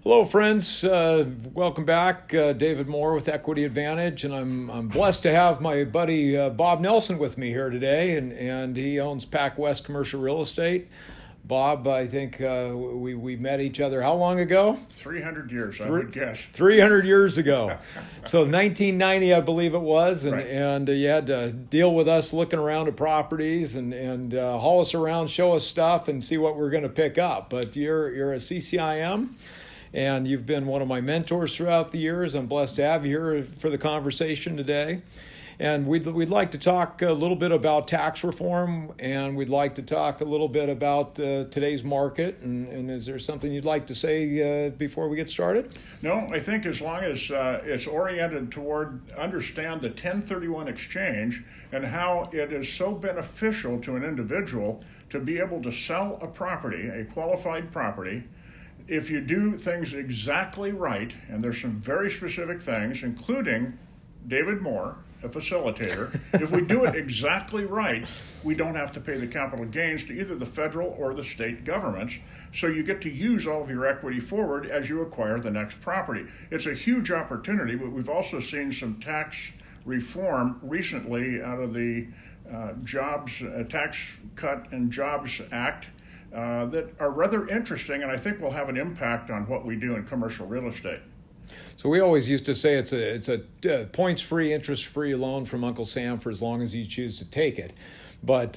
Hello, friends. Welcome back. David Moore with Equity Advantage, and I'm blessed to have my buddy Bob Nelson with me here today, and he owns Pacwest Commercial Real Estate. Bob, I think we met each other how long ago? 300 years, I would guess. 300 years ago. So 1990, I believe it was, and, Right. and you had to deal with us looking around at properties and haul us around, show us stuff, and see what we're going to pick up. But you're a CCIM. And you've been one of my mentors throughout the years. I'm blessed to have you here for the conversation today. And we'd like to talk a little bit about tax reform, and we'd like to talk a little bit about today's market. And is there something you'd like to say before we get started? No, I think as long as it's oriented toward understand the 1031 exchange and how it is so beneficial to an individual to be able to sell a property, a qualified property, if you do things exactly right, and there's some very specific things, including David Moore, a facilitator, if we do it exactly right, we don't have to pay the capital gains to either the federal or the state governments. So you get to use all of your equity forward as you acquire the next property. It's a huge opportunity, but we've also seen some tax reform recently out of the Tax Cut and Jobs Act. That are rather interesting, and I think will have an impact on what we do in commercial real estate. So we always used to say it's a points-free, interest-free loan from Uncle Sam for as long as you choose to take it. But,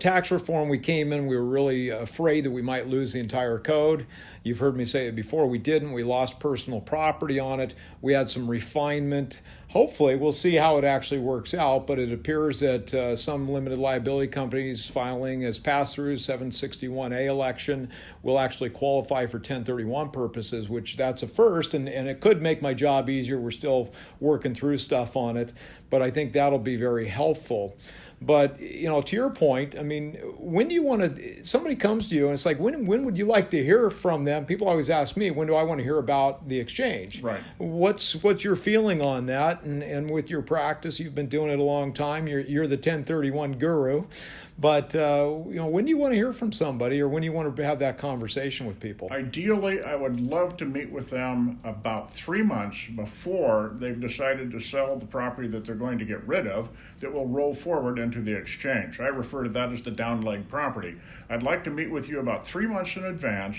tax reform, we came in, we were really afraid that we might lose the entire code. You've heard me say it before, we didn't. We lost personal property on it. We had some refinement. Hopefully, we'll see how it actually works out, but it appears that some limited liability companies filing as pass-throughs, 761A election, will actually qualify for 1031 purposes, which that's a first, and it could make my job easier. We're still working through stuff on it, but I think that'll be very helpful. But, to your point, I mean, when do you want to, somebody comes to you and it's like, when would you like to hear from them? People always ask me, when do I want to hear about the exchange? Right. What's your feeling on that? And with your practice, you've been doing it a long time. You're the 1031 guru. But, when do you want to hear from somebody, or when do you want to have that conversation with people? Ideally, I would love to meet with them about 3 months before they've decided to sell the property that they're going to get rid of that will roll forward into the exchange. I refer to that as the down leg property. I'd like to meet with you about 3 months in advance.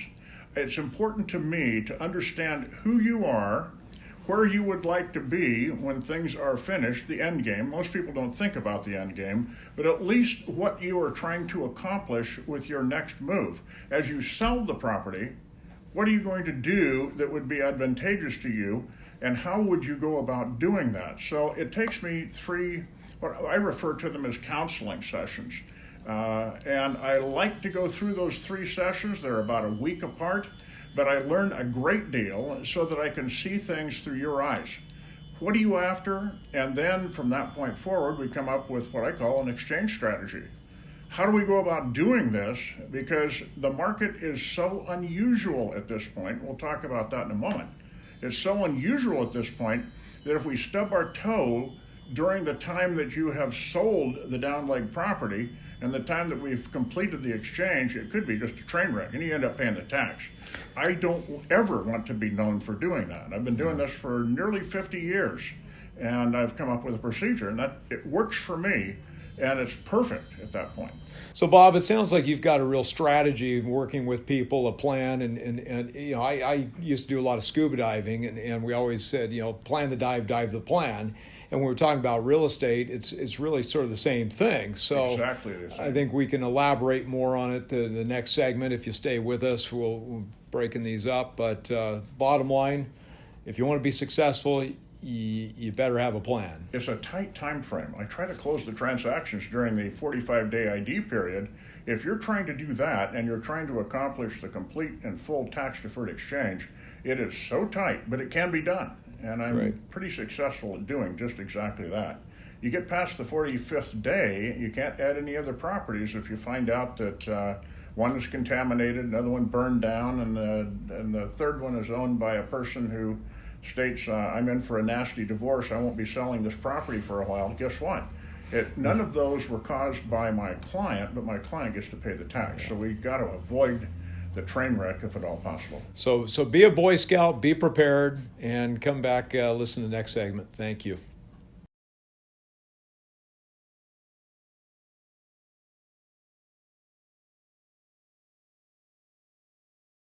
It's important to me to understand who you are, where you would like to be when things are finished, the end game. Most people don't think about the end game, but at least what you are trying to accomplish with your next move. As you sell the property, what are you going to do that would be advantageous to you, and how would you go about doing that? So it takes me three, what I refer to them as counseling sessions. And I like to go through those 3 sessions. They're about a week apart. But I learn a great deal so that I can see things through your eyes. What are you after? And then from that point forward, we come up with what I call an exchange strategy. How do we go about doing this? Because the market is so unusual at this point. We'll talk about that in a moment. It's so unusual at this point that if we stub our toe during the time that you have sold the down leg property and the time that we've completed the exchange, it could be just a train wreck, and you end up paying the tax. I don't ever want to be known for doing that. I've been doing this for nearly 50 years, and I've come up with a procedure, and that it works for me, and it's perfect at that point. So, Bob, it sounds like you've got a real strategy working with people, a plan, and I used to do a lot of scuba diving, and we always said, plan the dive, dive the plan. And when we're talking about real estate, it's really sort of the same thing. So exactly the same. I think we can elaborate more on it the next segment. If you stay with us, we'll breaking these up. But bottom line, if you want to be successful, you better have a plan. It's a tight time frame. I try to close the transactions during the 45-day ID period. If you're trying to do that and you're trying to accomplish the complete and full tax-deferred exchange, it is so tight, but it can be done. And I'm pretty successful at doing just exactly that. You get past the 45th day, you can't add any other properties if you find out that one is contaminated, another one burned down, and the third one is owned by a person who states, I'm in for a nasty divorce, I won't be selling this property for a while. Guess what? None of those were caused by my client, but my client gets to pay the tax. So we've got to avoid the train wreck if at all possible. So be a Boy Scout, be prepared, and come back, listen to the next segment. Thank you.